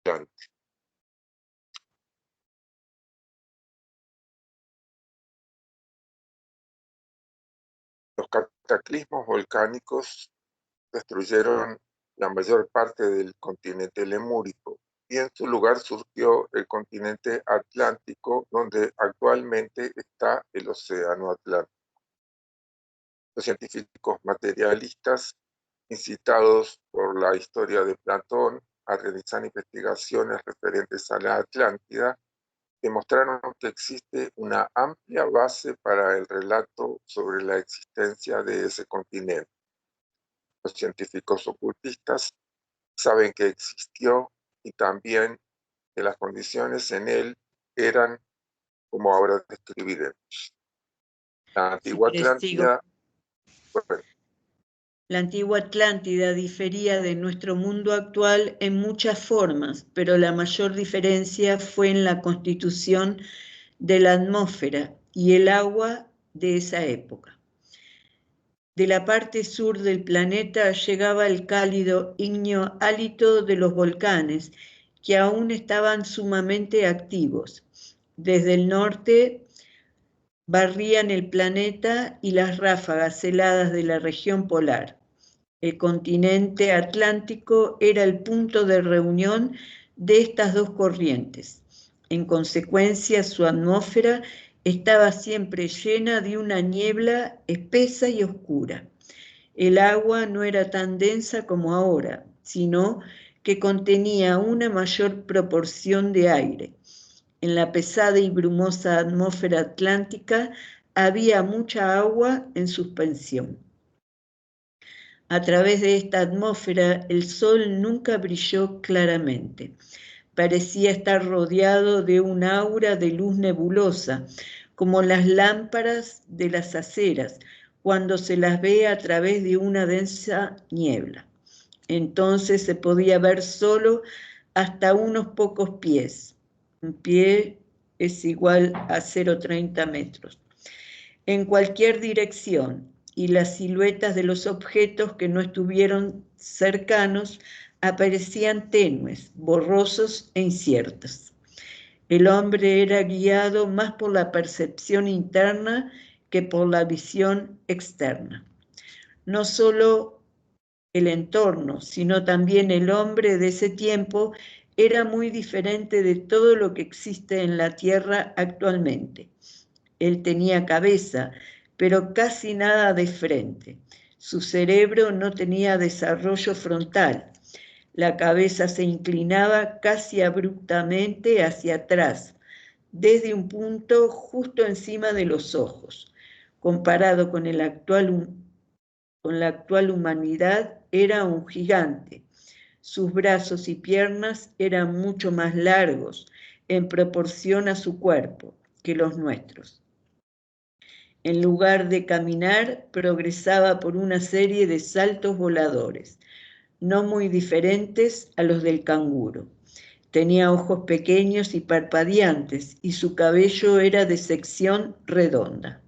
Atlante. Los cataclismos volcánicos destruyeron la mayor parte del continente lemúrico y en su lugar surgió el continente atlántico, donde actualmente está el océano Atlántico. Los científicos materialistas, incitados por la historia de Platón a realizar investigaciones referentes a la Atlántida, demostraron que existe una amplia base para el relato sobre la existencia de ese continente. Los científicos ocultistas saben que existió y también que las condiciones en él eran como ahora describiremos. La antigua Atlántida, bueno, La antigua Atlántida difería de nuestro mundo actual en muchas formas, pero la mayor diferencia fue en la constitución de la atmósfera y el agua de esa época. De la parte sur del planeta llegaba el cálido ígneo hálito de los volcanes, que aún estaban sumamente activos. Desde el norte barrían el planeta y las ráfagas heladas de la región polar. El continente atlántico era el punto de reunión de estas dos corrientes. En consecuencia, su atmósfera estaba siempre llena de una niebla espesa y oscura. El agua no era tan densa como ahora, sino que contenía una mayor proporción de aire. En la pesada y brumosa atmósfera atlántica había mucha agua en suspensión. A través de esta atmósfera el sol nunca brilló claramente. Parecía estar rodeado de un aura de luz nebulosa, como las lámparas de las aceras, cuando se las ve a través de una densa niebla. Entonces se podía ver solo hasta unos pocos pies. Un pie es igual a 0,30 metros. En cualquier dirección, y las siluetas de los objetos que no estuvieron cercanos aparecían tenues, borrosos e inciertos. El hombre era guiado más por la percepción interna que por la visión externa. No solo el entorno, sino también el hombre de ese tiempo era muy diferente de todo lo que existe en la Tierra actualmente. Él tenía cabeza, pero casi nada de frente. Su cerebro no tenía desarrollo frontal. La cabeza se inclinaba casi abruptamente hacia atrás, desde un punto justo encima de los ojos. Comparado con la actual humanidad, era un gigante. Sus brazos y piernas eran mucho más largos en proporción a su cuerpo que los nuestros. En lugar de caminar, progresaba por una serie de saltos voladores, no muy diferentes a los del canguro. Tenía ojos pequeños y parpadeantes, y su cabello era de sección redonda.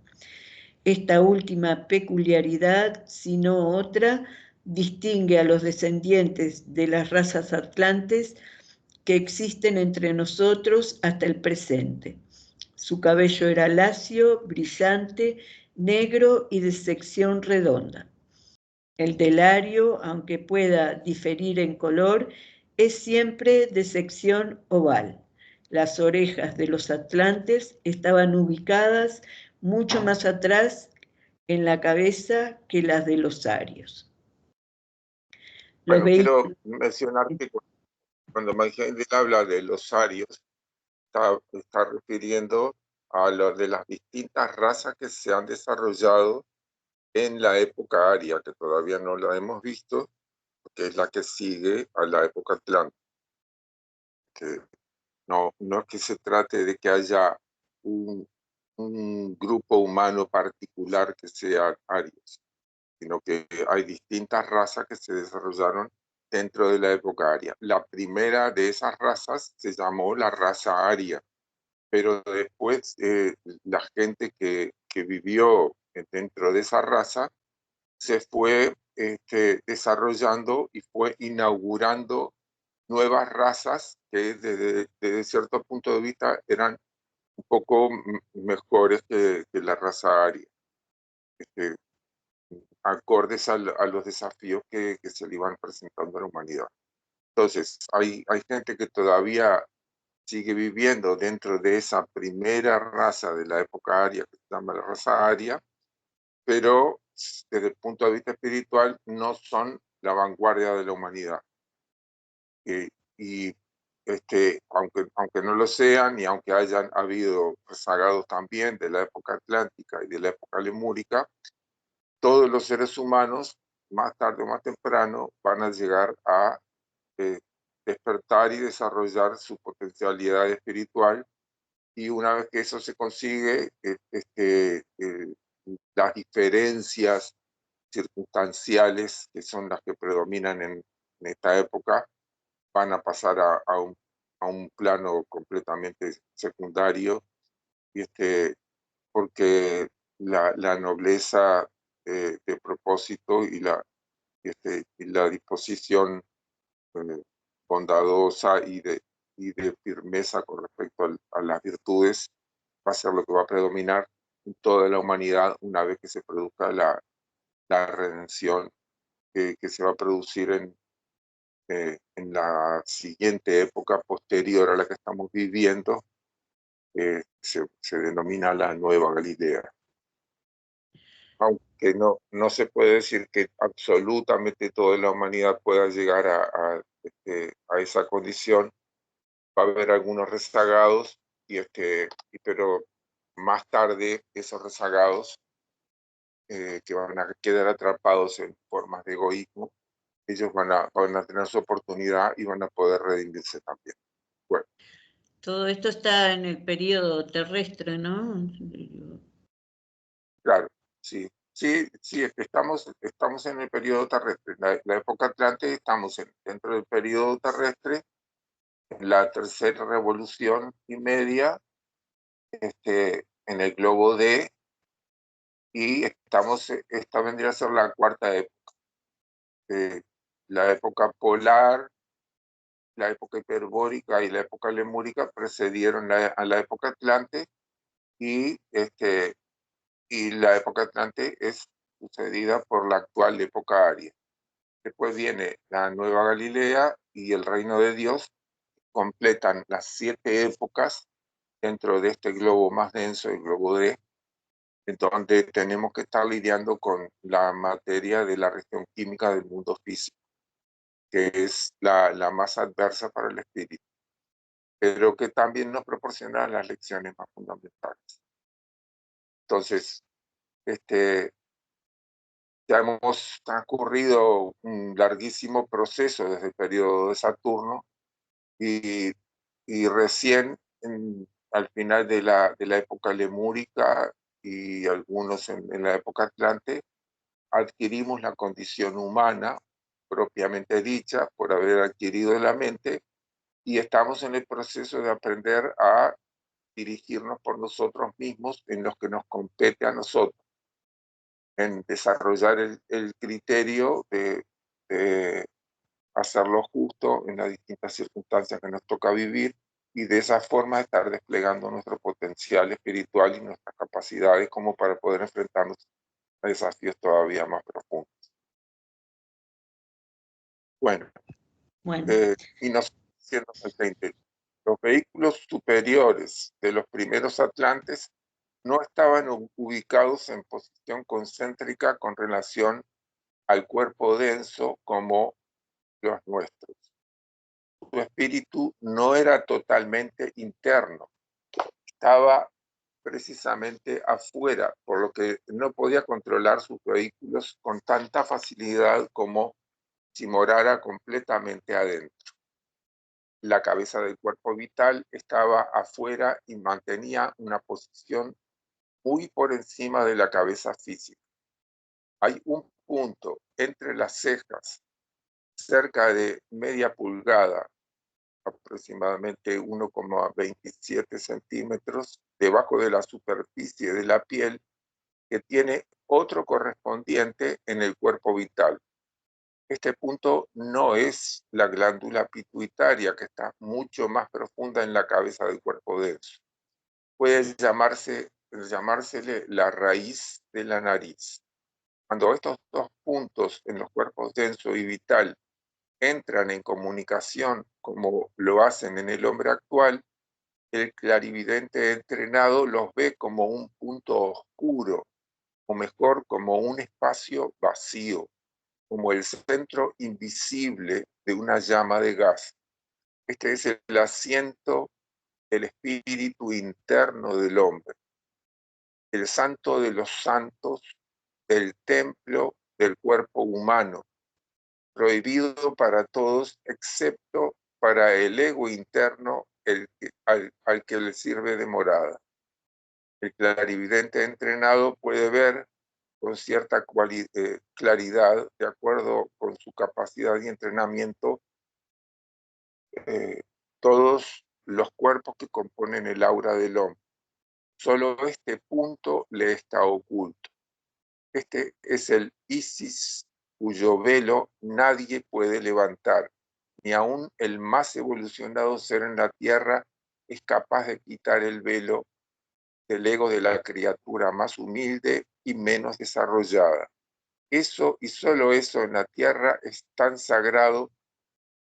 Esta última peculiaridad, si no otra, distingue a los descendientes de las razas atlantes que existen entre nosotros hasta el presente. Su cabello era lacio, brillante, negro y de sección redonda. El del ario, aunque pueda diferir en color, es siempre de sección oval. Las orejas de los atlantes estaban ubicadas mucho más atrás en la cabeza que las de los arios. Bueno, quiero mencionar que cuando Maigel habla de los arios, está refiriendo a lo de las distintas razas que se han desarrollado en la época aria, que todavía no la hemos visto, que es la que sigue a la época atlántica. Que no es que se trate de que haya un grupo humano particular que sea arios, sino que hay distintas razas que se desarrollaron dentro de la época aria. La primera de esas razas se llamó la raza aria, pero después la gente que vivió dentro de esa raza se fue desarrollando y fue inaugurando nuevas razas que desde cierto punto de vista eran un poco mejores que la raza aria, este, acordes a los desafíos que se le iban presentando a la humanidad. Entonces, hay gente que todavía sigue viviendo dentro de esa primera raza de la época aria, que se llama la raza aria, pero desde el punto de vista espiritual no son la vanguardia de la humanidad. Y aunque no lo sean y aunque hayan habido rezagados también de la época atlántica y de la época lemúrica, todos los seres humanos, más tarde o más temprano, van a llegar a despertar y desarrollar su potencialidad espiritual, y una vez que eso se consigue, las diferencias circunstanciales que son las que predominan en esta época van a pasar a un plano completamente secundario, y porque la nobleza de propósito y la disposición eh, bondadosa y de firmeza con respecto a las virtudes va a ser lo que va a predominar en toda la humanidad una vez que se produzca la redención que se va a producir en la siguiente época posterior a la que estamos viviendo. Se denomina la Nueva Galilea. Aunque no se puede decir que absolutamente toda la humanidad pueda llegar a esa condición, va a haber algunos rezagados, pero más tarde esos rezagados que van a quedar atrapados en formas de egoísmo, ellos van a tener su oportunidad y van a poder redimirse también. Bueno, Todo esto está en el periodo terrestre, ¿no? claro, sí. Sí, es que estamos en el periodo terrestre. La época Atlante estamos dentro del periodo terrestre, en la tercera revolución y media, en el globo D, y esta vendría a ser la cuarta época. La época polar, la época hiperbórica y la época lemúrica precedieron a la época Atlante, y, y la época Atlante es sucedida por la actual época aria. Después viene la Nueva Galilea y el Reino de Dios, completan las 7 épocas dentro de este globo más denso, el globo D, en donde tenemos que estar lidiando con la materia de la región química del mundo físico, que es la más adversa para el espíritu, pero que también nos proporciona las lecciones más fundamentales. Entonces, ya hemos transcurrido un larguísimo proceso desde el periodo de Saturno, y recién al final de la época lemúrica y algunos en la época Atlante, adquirimos la condición humana propiamente dicha por haber adquirido la mente, y estamos en el proceso de aprender a dirigirnos por nosotros mismos en lo que nos compete a nosotros, en desarrollar el criterio de hacer lo justo en las distintas circunstancias que nos toca vivir, y de esa forma estar desplegando nuestro potencial espiritual y nuestras capacidades como para poder enfrentarnos a desafíos todavía más profundos. Bueno, Bueno, y nos siendo el 20, los vehículos superiores de los primeros atlantes no estaban ubicados en posición concéntrica con relación al cuerpo denso como los nuestros. Su espíritu no era totalmente interno, estaba precisamente afuera, por lo que no podía controlar sus vehículos con tanta facilidad como si morara completamente adentro. La cabeza del cuerpo vital estaba afuera y mantenía una posición muy por encima de la cabeza física. Hay un punto entre las cejas, cerca de media pulgada, aproximadamente 1,27 centímetros, debajo de la superficie de la piel, que tiene otro correspondiente en el cuerpo vital. Este punto no es la glándula pituitaria, que está mucho más profunda en la cabeza del cuerpo denso. Puede llamársele la raíz de la nariz. Cuando estos dos puntos en los cuerpos denso y vital entran en comunicación, como lo hacen en el hombre actual, el clarividente entrenado los ve como un punto oscuro, o mejor, como un espacio vacío, como el centro invisible de una llama de gas. Este es el asiento del espíritu interno del hombre, el santo de los santos del templo del cuerpo humano, prohibido para todos excepto para el ego interno al que le sirve de morada. El clarividente entrenado puede ver con cierta claridad, de acuerdo con su capacidad y entrenamiento, todos los cuerpos que componen el aura del hombre. Solo este punto le está oculto. Este es el Isis cuyo velo nadie puede levantar, ni aun el más evolucionado ser en la tierra es capaz de quitar el velo del ego de la criatura más humilde y menos desarrollada. Eso y solo eso en la tierra es tan sagrado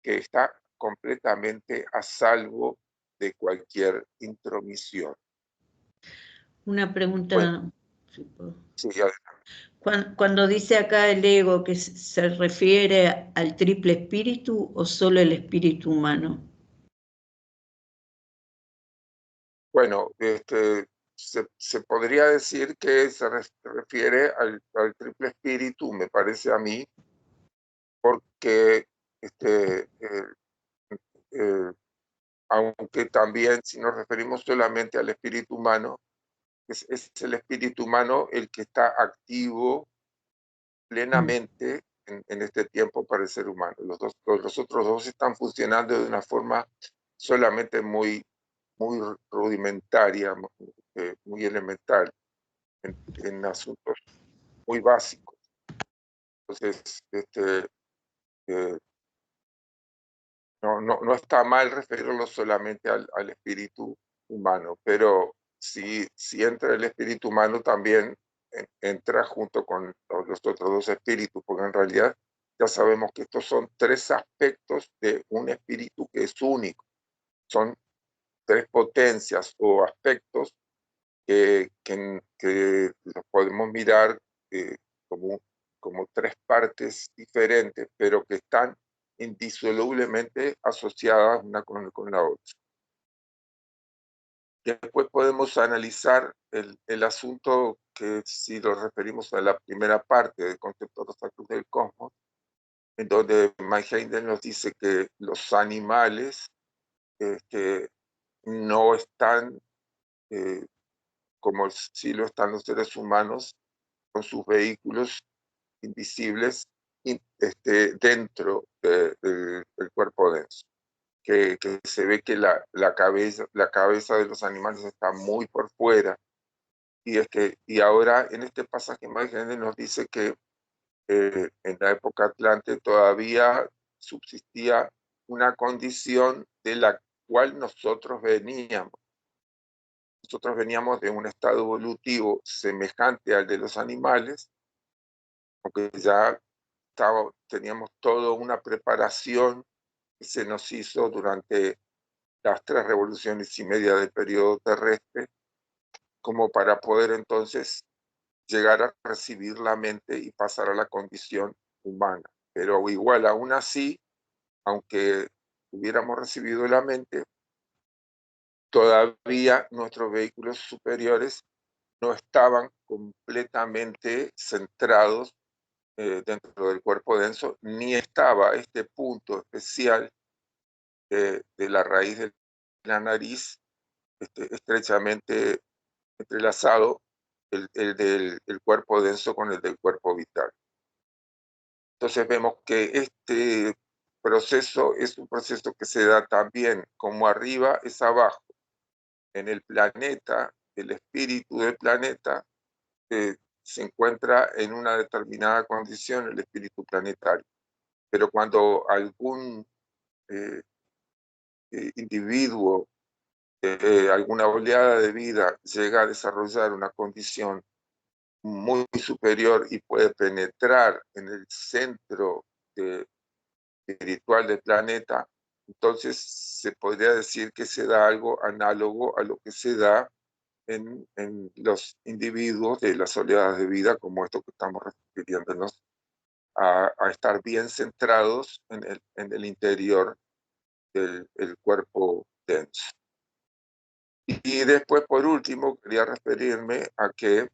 que está completamente a salvo de cualquier intromisión. Una Bueno, pregunta. sí, Cuando dice acá el ego, ¿que se refiere al triple espíritu o solo el espíritu humano? bueno, se podría decir que se refiere al triple espíritu, me parece a mí, porque eh, aunque también si nos referimos solamente al espíritu humano, es el espíritu humano el que está activo plenamente en este tiempo para el ser humano. Los otros dos están funcionando de una forma solamente muy rudimentaria, muy elemental, en asuntos muy básicos. Entonces, eh, no está mal referirlo solamente al espíritu humano, pero si entra el espíritu humano también entra junto con los otros dos espíritus, porque en realidad ya sabemos que estos son tres aspectos de un espíritu que es único. Son tres potencias o aspectos que los podemos mirar eh, como, como tres partes diferentes, pero que están indisolublemente asociadas una con la otra. Después podemos analizar el asunto que si lo referimos a la primera parte del concepto de los actos del cosmos, en donde Mike Heindel nos dice que los animales no están como si lo están los seres humanos con sus vehículos invisibles dentro del cuerpo denso. Que se ve que la cabeza de los animales está muy por fuera, y ahora en este pasaje más grande nos dice que en la época Atlante todavía subsistía una condición de la cual nosotros veníamos. Nosotros veníamos de un estado evolutivo semejante al de los animales, aunque ya teníamos toda una preparación que se nos hizo durante las 3 revoluciones y media del periodo terrestre, como para poder entonces llegar a recibir la mente y pasar a la condición humana. Pero igual, aún así, aunque hubiéramos recibido la mente, todavía nuestros vehículos superiores no estaban completamente centrados dentro del cuerpo denso, ni estaba este punto especial de la raíz de la nariz estrechamente entrelazado, el del cuerpo denso con el del cuerpo vital. Entonces vemos que este proceso es un proceso que se da también como arriba es abajo. En el planeta, el espíritu del planeta se encuentra en una determinada condición, el espíritu planetario. pero cuando algún individuo, alguna oleada de vida llega a desarrollar una condición muy superior y puede penetrar en el centro espiritual del planeta, entonces se podría decir que se da algo análogo a lo que se da en los individuos de las oleadas de vida, como esto que estamos refiriéndonos, a estar bien centrados en el interior del cuerpo denso. Y después, por último, quería referirme a que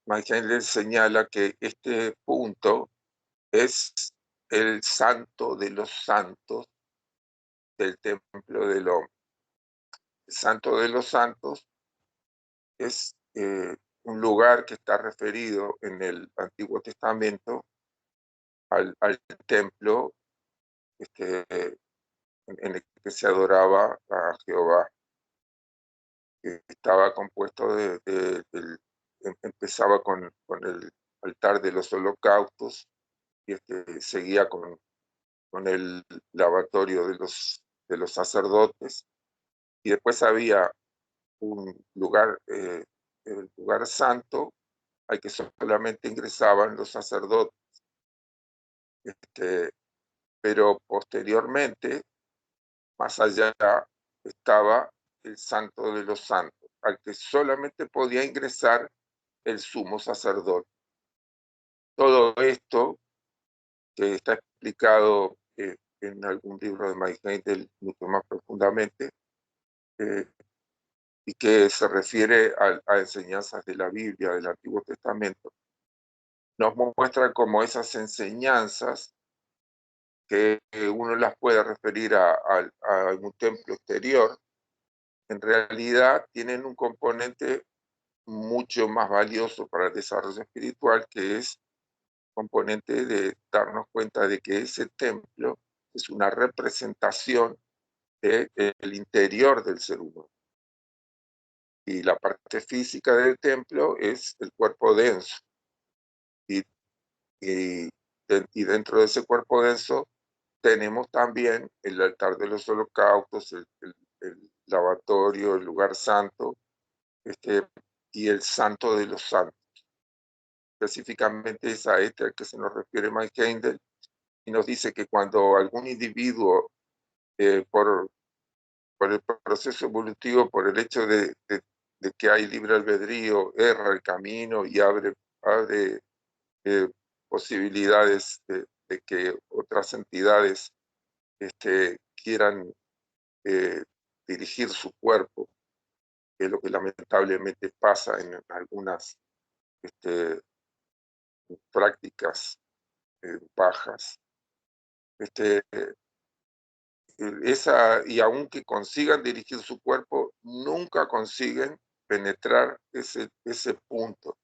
Michael señala que este punto es el santo de los santos del templo del hombre. El santo de los santos es un lugar que está referido en el Antiguo Testamento al templo en el que se adoraba a Jehová, que estaba compuesto empezaba con el altar de los holocaustos y seguía con el lavatorio de los sacerdotes, y después había un lugar, el lugar santo, al que solamente ingresaban los sacerdotes, pero posteriormente, más allá, estaba el santo de los santos, al que solamente podía ingresar el sumo sacerdote. Todo esto, que está explicado en algún libro de Mike Heindel mucho más profundamente, y que se refiere a enseñanzas de la Biblia, del Antiguo Testamento, nos muestra cómo esas enseñanzas, que uno las puede referir a algún templo exterior, en realidad tienen un componente mucho más valioso para el desarrollo espiritual, que es componente de darnos cuenta de que ese templo es una representación del interior del ser humano. Y la parte física del templo es el cuerpo denso. Y, y, y dentro de ese cuerpo denso tenemos también el altar de los holocaustos, el lavatorio, el lugar santo, y el santo de los santos. Específicamente es a al que se nos refiere Mike Heindel, y nos dice que cuando algún individuo, por el proceso evolutivo, por el hecho de que hay libre albedrío, erra el camino y abre posibilidades de que otras entidades quieran dirigir su cuerpo, que es lo que lamentablemente pasa en algunas prácticas bajas. Y aunque consigan dirigir su cuerpo, nunca consiguen penetrar ese punto,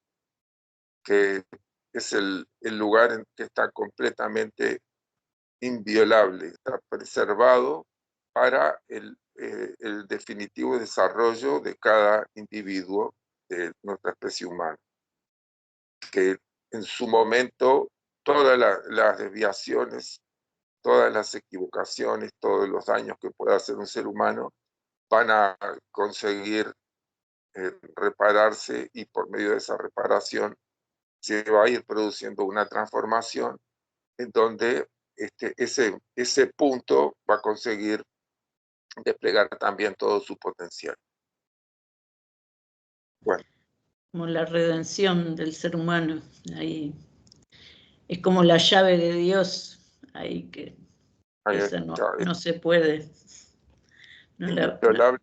que es el lugar en que está completamente inviolable, está preservado para el definitivo desarrollo de cada individuo de nuestra especie humana, que en su momento todas las desviaciones, todas las equivocaciones, todos los daños que pueda hacer un ser humano van a conseguir repararse, y por medio de esa reparación se va a ir produciendo una transformación en donde ese punto va a conseguir desplegar también todo su potencial. Bueno. Como la redención del ser humano, ahí es como la llave de Dios, ahí que esa no se puede. No inviolable.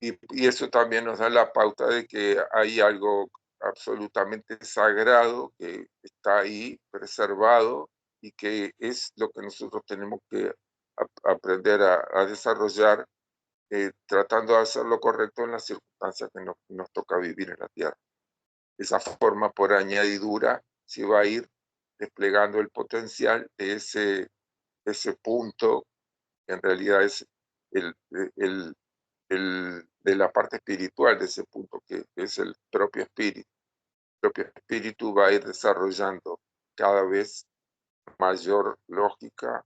Y eso también nos da la pauta de que hay algo absolutamente sagrado que está ahí preservado, y que es lo que nosotros tenemos que aprender a desarrollar, tratando de hacer lo correcto en las circunstancias que nos toca vivir en la tierra. Esa forma, por añadidura, se va a ir desplegando el potencial de ese punto, que en realidad es el de la parte espiritual de ese punto, que es el propio espíritu. El propio espíritu va a ir desarrollando cada vez mayor lógica,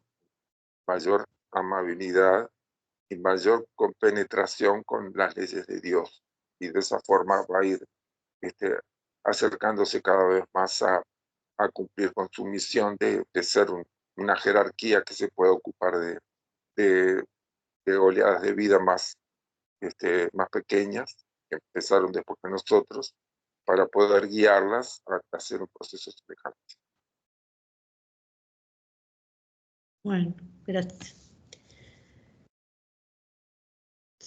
mayor amabilidad y mayor compenetración con las leyes de Dios. Y de esa forma va a ir acercándose cada vez más a cumplir con su misión de ser una jerarquía que se pueda ocupar de oleadas de vida más pequeñas, que empezaron después de nosotros, para poder guiarlas a hacer un proceso semejante. Bueno, gracias.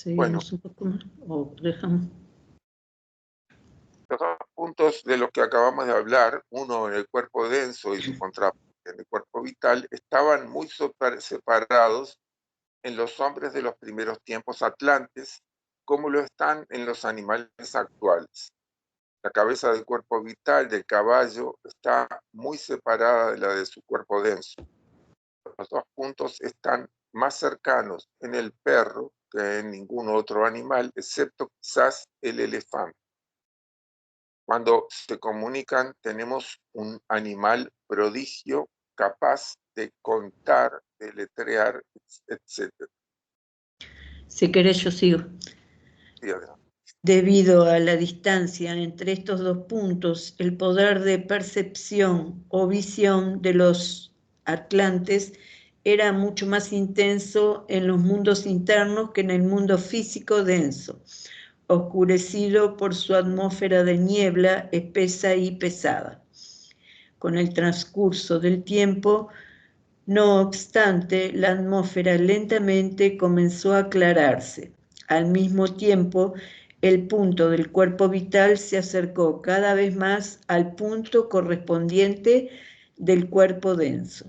Bueno, ¿Seguimos un poco más o dejamos? los dos puntos de los que acabamos de hablar, uno en el cuerpo denso y su contraparte en el cuerpo vital, estaban muy separados en los hombres de los primeros tiempos atlantes, como lo están en los animales actuales. La cabeza del cuerpo vital del caballo está muy separada de la de su cuerpo denso. Los dos puntos están más cercanos en el perro que en ningún otro animal, excepto quizás el elefante. Cuando se comunican, tenemos un animal prodigio capaz de contar, de letrear, etc. Si querés, yo sigo. Sí, adelante. Debido a la distancia entre estos dos puntos, el poder de percepción o visión de los atlantes era mucho más intenso en los mundos internos que en el mundo físico denso, oscurecido por su atmósfera de niebla espesa y pesada. Con el transcurso del tiempo, no obstante, la atmósfera lentamente comenzó a aclararse. Al mismo tiempo, el punto del cuerpo vital se acercó cada vez más al punto correspondiente del cuerpo denso.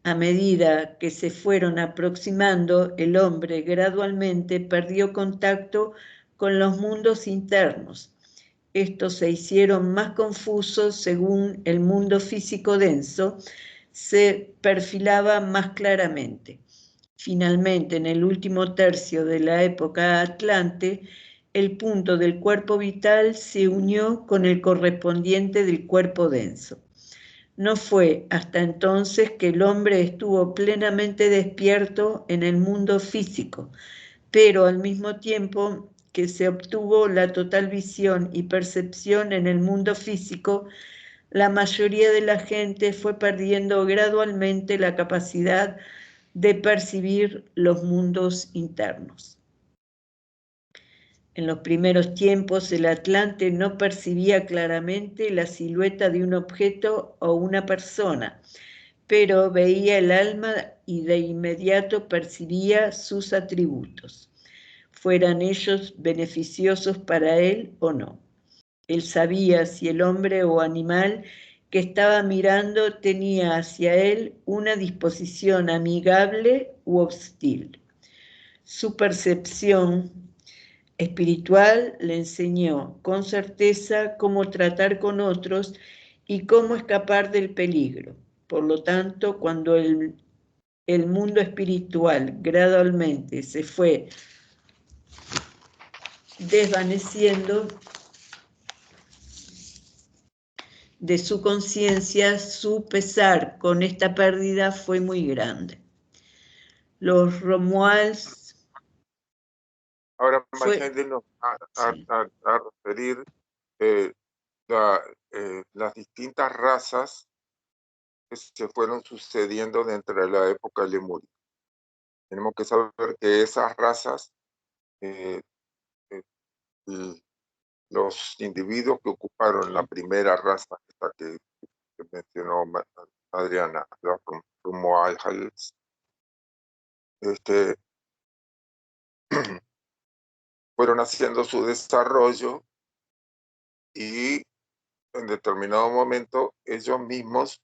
A medida que se fueron aproximando, el hombre gradualmente perdió contacto con los mundos internos. Estos se hicieron más confusos según el mundo físico denso se perfilaba más claramente. Finalmente, en el último tercio de la época Atlante, el punto del cuerpo vital se unió con el correspondiente del cuerpo denso. No fue hasta entonces que el hombre estuvo plenamente despierto en el mundo físico, pero al mismo tiempo que se obtuvo la total visión y percepción en el mundo físico, la mayoría de la gente fue perdiendo gradualmente la capacidad de percibir los mundos internos. En los primeros tiempos, el Atlante no percibía claramente la silueta de un objeto o una persona, pero veía el alma y de inmediato percibía sus atributos, fueran ellos beneficiosos para él o no. Él sabía si el hombre o animal que estaba mirando tenía hacia él una disposición amigable u hostil. Su percepción espiritual le enseñó con certeza cómo tratar con otros y cómo escapar del peligro. Por lo tanto, cuando el mundo espiritual gradualmente se fue desvaneciendo de su conciencia, su pesar con esta pérdida fue muy grande. Los Romuals Ahora fue... imagínense Sí. a referir las distintas razas que se fueron sucediendo dentro de la época lemúrica. Tenemos que saber que esas razas, eh, eh, los individuos que ocuparon la primera raza, esta que mencionó Adriana, los Romualdales, fueron haciendo su desarrollo y en determinado momento ellos mismos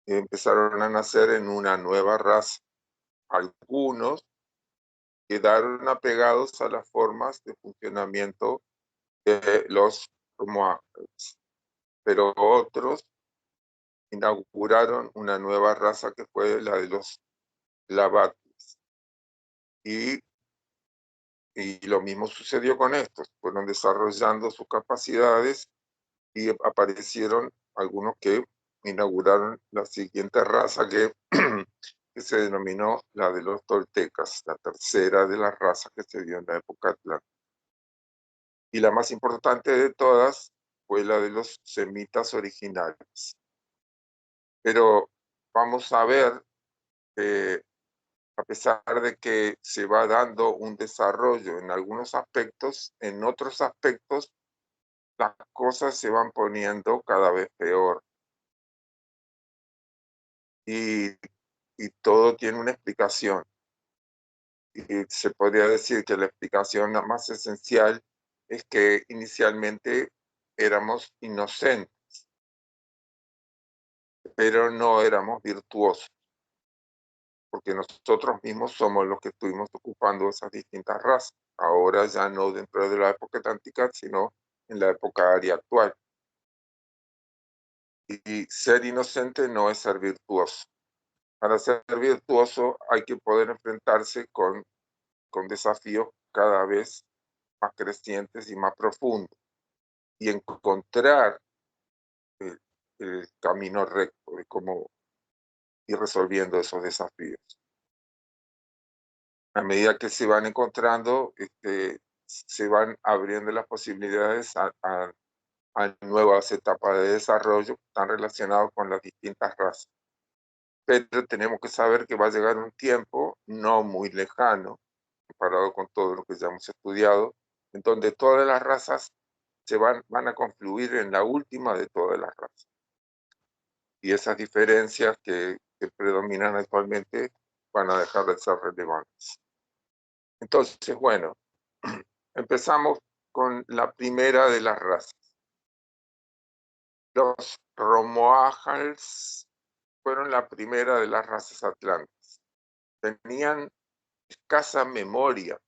empezaron a nacer en una nueva raza. Algunos quedaron apegados a las formas de funcionamiento de los Romualdales, pero otros inauguraron una nueva raza que fue la de los Lavatis. Y lo mismo sucedió con estos, fueron desarrollando sus capacidades y aparecieron algunos que inauguraron la siguiente raza que, que se denominó la de los toltecas, la tercera de las razas que se dio en la época atlántica. Y la más importante de todas fue la de los semitas originales. Pero vamos a ver que a pesar de que se va dando un desarrollo en algunos aspectos, en otros aspectos las cosas se van poniendo cada vez peor. Y todo tiene una explicación. Y se podría decir que la explicación más esencial es que inicialmente éramos inocentes, pero no éramos virtuosos, porque nosotros mismos somos los que estuvimos ocupando esas distintas razas. Ahora ya no dentro de la época atlántica, sino en la época aria actual. Y ser inocente no es ser virtuoso. Para ser virtuoso hay que poder enfrentarse con desafíos cada vez más crecientes y más profundos y encontrar el camino recto de cómo ir resolviendo esos desafíos. A medida que se van encontrando, se van abriendo las posibilidades a nuevas etapas de desarrollo que están relacionadas con las distintas razas. Pero tenemos que saber que va a llegar un tiempo no muy lejano, comparado con todo lo que ya hemos estudiado, en donde todas las razas se van a confluir en la última de todas las razas. Y esas diferencias que predominan actualmente van a dejar de ser relevantes. Entonces, bueno, empezamos con la primera de las razas. Los Romoajals fueron la primera de las razas atlánticas. Tenían escasa memoria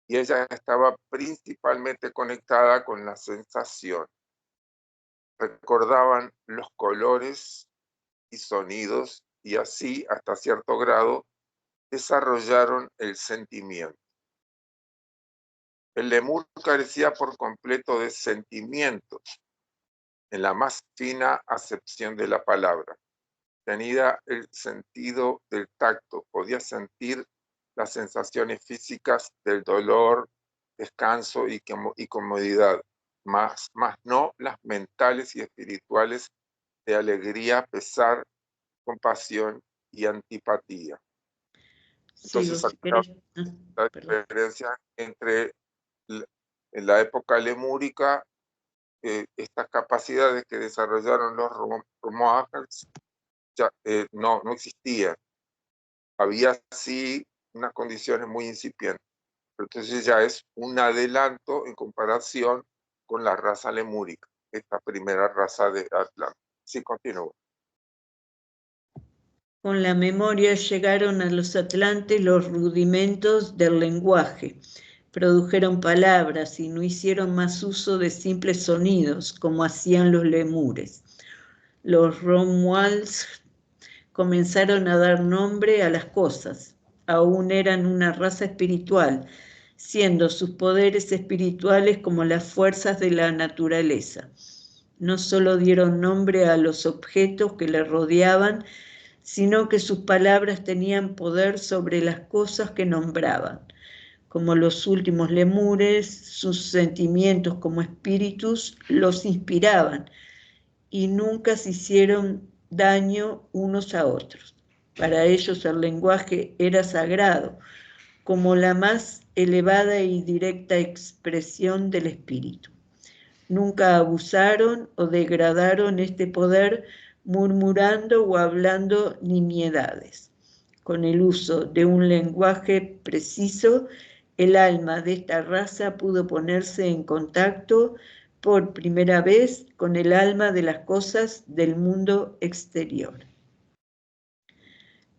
y ella estaba principalmente conectada con la sensación. Recordaban los colores y sonidos y así, hasta cierto grado, desarrollaron el sentimiento. El lemur carecía por completo de sentimientos, en la más fina acepción de la palabra. Tenía el sentido del tacto, podía sentir las sensaciones físicas del dolor, descanso y comodidad, más no las mentales y espirituales de alegría, pesar, compasión y antipatía. Entonces, si acá querés. la diferencia entre en la época lemúrica, estas capacidades que desarrollaron los Romoajals ya no existían. Había sí unas condiciones muy incipientes, pero entonces ya es un adelanto en comparación con la raza lemúrica, esta primera raza de Atlanta. Sí, continúa. Con la memoria llegaron a los atlantes los rudimentos del lenguaje, produjeron palabras y no hicieron más uso de simples sonidos como hacían los lemures. Los Romuals comenzaron a dar nombre a las cosas, aún eran una raza espiritual, siendo sus poderes espirituales como las fuerzas de la naturaleza. No solo dieron nombre a los objetos que les rodeaban, sino que sus palabras tenían poder sobre las cosas que nombraban. Como los últimos lemures, sus sentimientos como espíritus los inspiraban y nunca se hicieron daño unos a otros. Para ellos el lenguaje era sagrado, como la más elevada y directa expresión del espíritu. Nunca abusaron o degradaron este poder murmurando o hablando nimiedades. Con el uso de un lenguaje preciso, el alma de esta raza pudo ponerse en contacto por primera vez con el alma de las cosas del mundo exterior.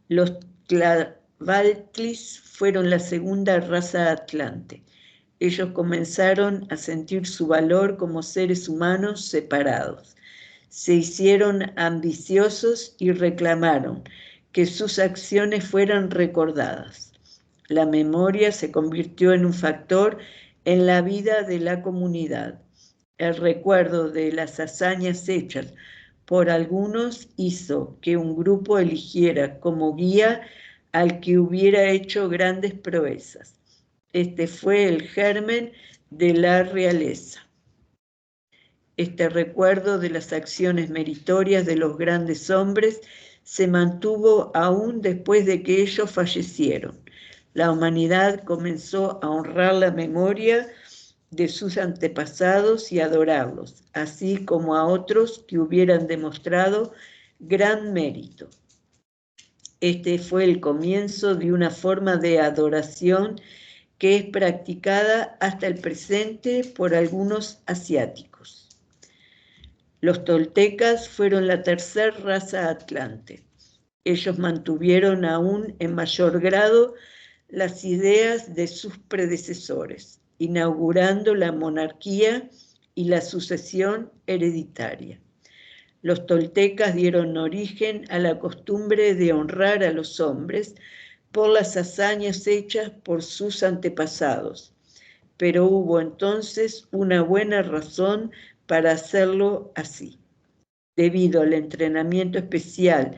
Los Tlavaltlis fueron la segunda raza atlante. Ellos comenzaron a sentir su valor como seres humanos separados. Se hicieron ambiciosos y reclamaron que sus acciones fueran recordadas. La memoria se convirtió en un factor en la vida de la comunidad. El recuerdo de las hazañas hechas por algunos hizo que un grupo eligiera como guía al que hubiera hecho grandes proezas. Este fue el germen de la realeza. Este recuerdo de las acciones meritorias de los grandes hombres se mantuvo aún después de que ellos fallecieron. La humanidad comenzó a honrar la memoria de sus antepasados y adorarlos, así como a otros que hubieran demostrado gran mérito. Este fue el comienzo de una forma de adoración que es practicada hasta el presente por algunos asiáticos. Los toltecas fueron la tercera raza atlante. Ellos mantuvieron aún en mayor grado las ideas de sus predecesores, inaugurando la monarquía y la sucesión hereditaria. Los toltecas dieron origen a la costumbre de honrar a los hombres por las hazañas hechas por sus antepasados, pero hubo entonces una buena razón para hacerlo así. Debido al entrenamiento especial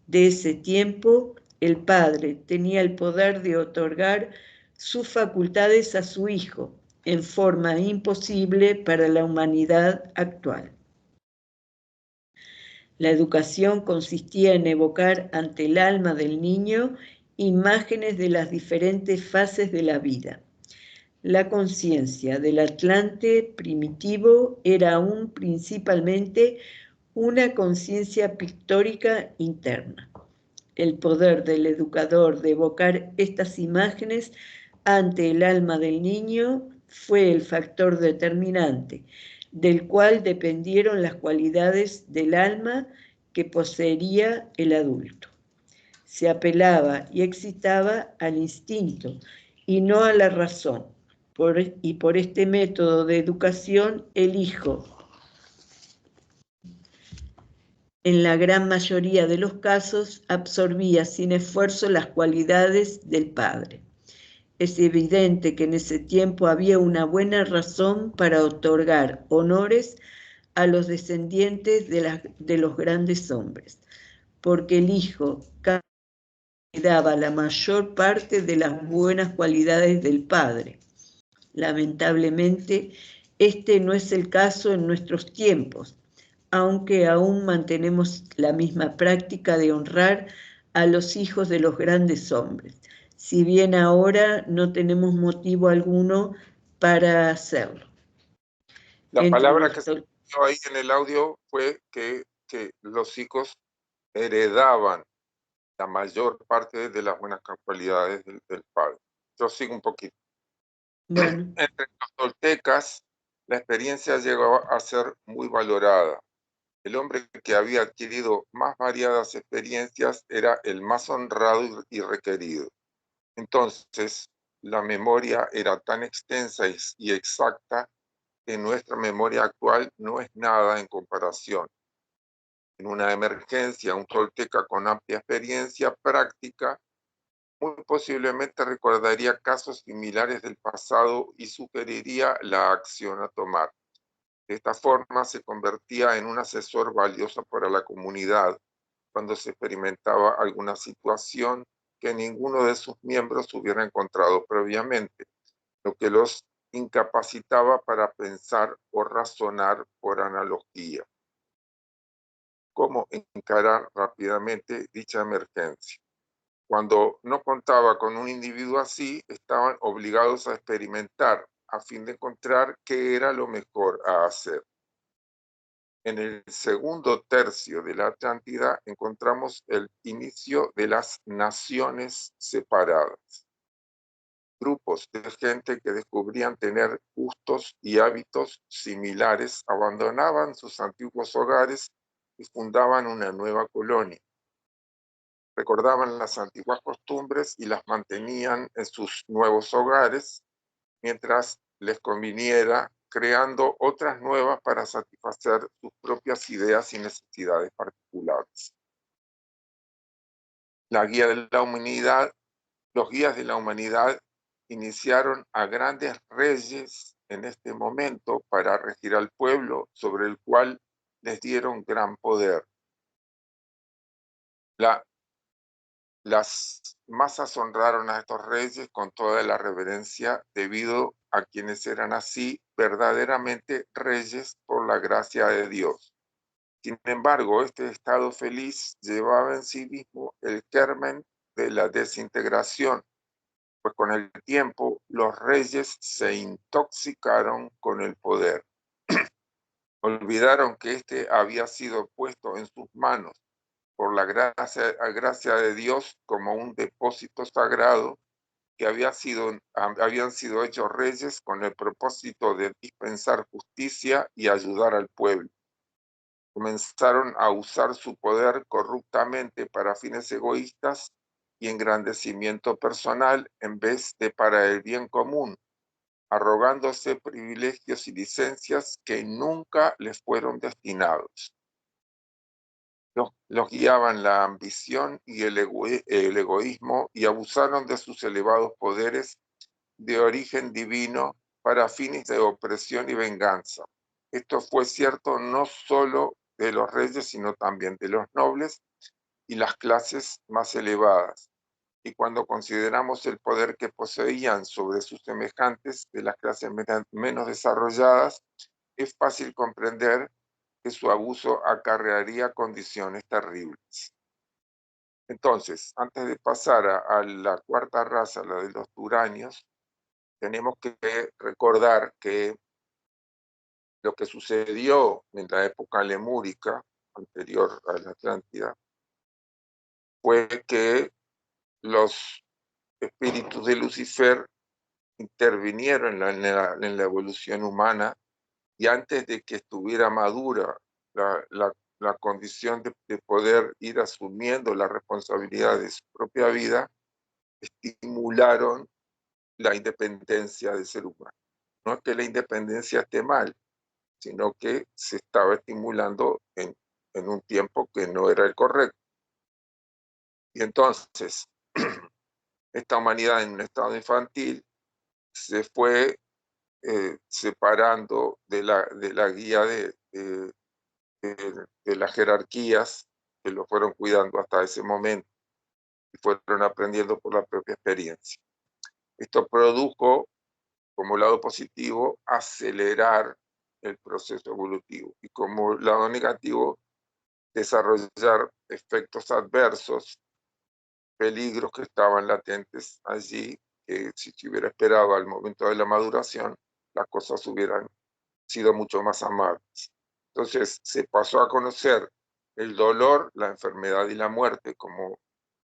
de ese tiempo, el padre tenía el poder de otorgar sus facultades a su hijo en forma imposible para la humanidad actual. La educación consistía en evocar ante el alma del niño imágenes de las diferentes fases de la vida. La conciencia del Atlante primitivo era aún principalmente una conciencia pictórica interna. El poder del educador de evocar estas imágenes ante el alma del niño fue el factor determinante, del cual dependieron las cualidades del alma que poseería el adulto. Se apelaba y excitaba al instinto y no a la razón. Y por este método de educación, el hijo, en la gran mayoría de los casos, absorbía sin esfuerzo las cualidades del padre. Es evidente que en ese tiempo había una buena razón para otorgar honores a los descendientes de los grandes hombres, porque el hijo daba la mayor parte de las buenas cualidades del padre. Lamentablemente, este no es el caso en nuestros tiempos, aunque aún mantenemos la misma práctica de honrar a los hijos de los grandes hombres, si bien ahora no tenemos motivo alguno para hacerlo. La palabra que se escuchó ahí en el audio fue que los hijos heredaban la mayor parte de las buenas cualidades del padre. Yo sigo un poquito. Bueno. Entre los toltecas, la experiencia llegó a ser muy valorada. El hombre que había adquirido más variadas experiencias era el más honrado y requerido. Entonces, la memoria era tan extensa y exacta que nuestra memoria actual no es nada en comparación. En una emergencia, un tolteca con amplia experiencia práctica muy posiblemente recordaría casos similares del pasado y sugeriría la acción a tomar. De esta forma se convertía en un asesor valioso para la comunidad cuando se experimentaba alguna situación que ninguno de sus miembros hubiera encontrado previamente, lo que los incapacitaba para pensar o razonar por analogía. ¿Cómo encarar rápidamente dicha emergencia? Cuando no contaba con un individuo así, estaban obligados a experimentar a fin de encontrar qué era lo mejor a hacer. En el segundo tercio de la Atlántida encontramos el inicio de las naciones separadas. Grupos de gente que descubrían tener gustos y hábitos similares abandonaban sus antiguos hogares y fundaban una nueva colonia. Recordaban las antiguas costumbres y las mantenían en sus nuevos hogares, mientras les conviniera, creando otras nuevas para satisfacer sus propias ideas y necesidades particulares. Los guías de la humanidad iniciaron a grandes reyes en este momento para regir al pueblo sobre el cual les dieron gran poder. Las masas honraron a estos reyes con toda la reverencia debido a quienes eran así verdaderamente reyes por la gracia de Dios. Sin embargo, este estado feliz llevaba en sí mismo el germen de la desintegración, pues con el tiempo los reyes se intoxicaron con el poder. Olvidaron que éste había sido puesto en sus manos por la gracia de Dios como un depósito sagrado, que habían sido hechos reyes con el propósito de dispensar justicia y ayudar al pueblo. Comenzaron a usar su poder corruptamente para fines egoístas y engrandecimiento personal en vez de para el bien común, arrogándose privilegios y licencias que nunca les fueron destinados. Los guiaban la ambición y el egoísmo y abusaron de sus elevados poderes de origen divino para fines de opresión y venganza. Esto fue cierto no solo de los reyes, sino también de los nobles y las clases más elevadas. Y cuando consideramos el poder que poseían sobre sus semejantes de las clases menos desarrolladas, es fácil comprender que su abuso acarrearía condiciones terribles. Entonces, antes de pasar a la cuarta raza, la de los turanios, tenemos que recordar que lo que sucedió en la época lemúrica, anterior a la Atlántida, fue que los espíritus de Lucifer intervinieron en la evolución humana, y antes de que estuviera madura la condición de poder ir asumiendo la responsabilidad de su propia vida, estimularon la independencia del ser humano. No es que la independencia esté mal, sino que se estaba estimulando en un tiempo que no era el correcto. Y entonces, esta humanidad en un estado infantil se fue separando de la guía de las jerarquías que lo fueron cuidando hasta ese momento y fueron aprendiendo por la propia experiencia. Esto produjo, como lado positivo, acelerar el proceso evolutivo, y como lado negativo, desarrollar efectos adversos, peligros que estaban latentes allí, que si se hubiera esperado al momento de la maduración, las cosas hubieran sido mucho más amables. Entonces se pasó a conocer el dolor, la enfermedad y la muerte, como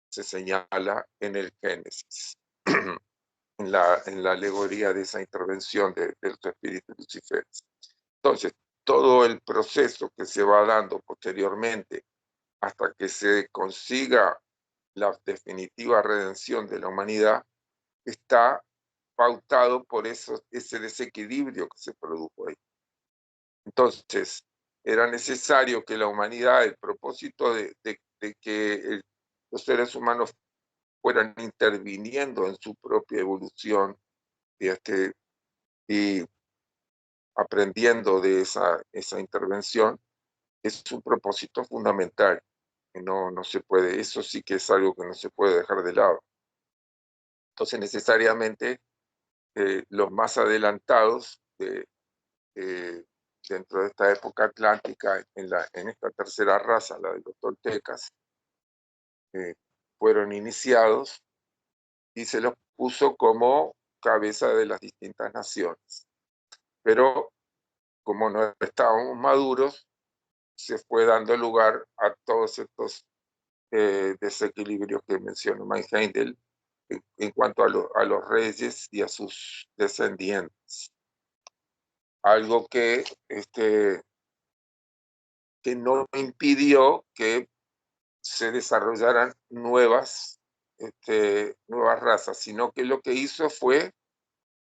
se señala en el Génesis, en la alegoría de esa intervención de los espíritus lucíferos. Entonces, todo el proceso que se va dando posteriormente hasta que se consiga la definitiva redención de la humanidad está pautado por ese desequilibrio que se produjo ahí. Entonces, era necesario que la humanidad, el propósito de que los seres humanos fueran interviniendo en su propia evolución y aprendiendo de esa intervención, es un propósito fundamental. Que no se puede, eso sí que es algo que no se puede dejar de lado. Entonces, necesariamente, los más adelantados dentro de esta época atlántica, en esta tercera raza, la de los toltecas, fueron iniciados y se los puso como cabeza de las distintas naciones. Pero como no estábamos maduros, se fue dando lugar a todos estos desequilibrios que mencionó Mike Heindel en cuanto a los reyes y a sus descendientes. Algo que no impidió que se desarrollaran nuevas razas, sino que lo que hizo fue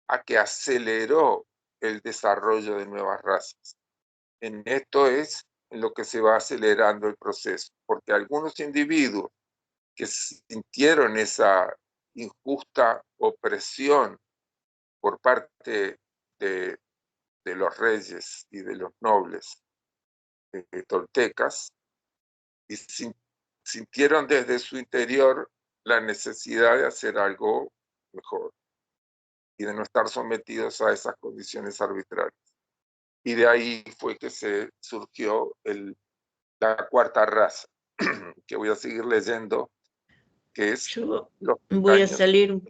a que aceleró el desarrollo de nuevas razas. En esto es en lo que se va acelerando el proceso, porque algunos individuos que sintieron esa injusta opresión por parte de los reyes y de los nobles, toltecas, y sintieron desde su interior la necesidad de hacer algo mejor y de no estar sometidos a esas condiciones arbitrarias. Y de ahí fue que se surgió la cuarta raza, que voy a seguir leyendo, que es Yo los voy a caños. salir,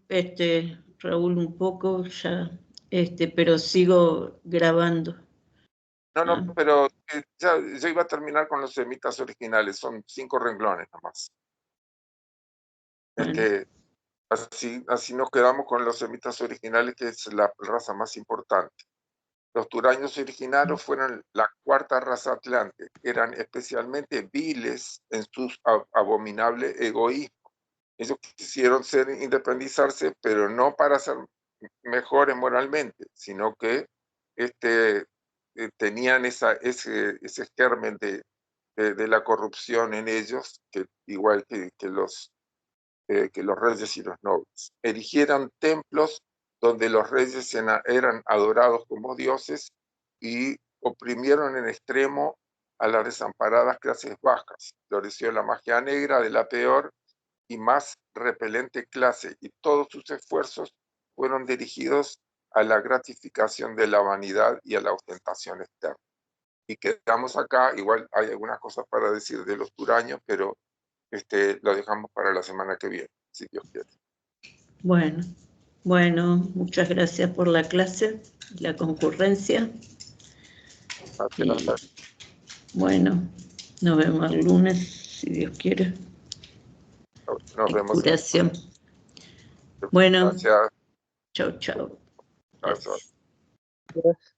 Raúl, un poco ya, pero sigo grabando. No, Ah, pero ya iba a terminar con los semitas originales, son 5 renglones nomás. bueno, Así nos quedamos con los semitas originales, que es la raza más importante. Los turaños originarios fueron la cuarta raza atlante, eran especialmente viles en su abominable egoísmo. Ellos quisieron independizarse, pero no para ser mejores moralmente, sino que tenían ese germen de la corrupción en ellos, igual que los reyes y los nobles. Erigieron templos donde los reyes eran adorados como dioses y oprimieron en extremo a las desamparadas clases bajas. Floreció la magia negra de la peor y más repelente clase, y todos sus esfuerzos fueron dirigidos a la gratificación de la vanidad y a la ostentación externa. Y quedamos acá. Igual hay algunas cosas para decir de los turaños, pero lo dejamos para la semana que viene, si Dios quiere. bueno, muchas gracias por la clase, la concurrencia. Y, bueno, nos vemos el lunes, si Dios quiere. Nos vemos. Curación. Bueno, Gracias. chau. Gracias. Gracias.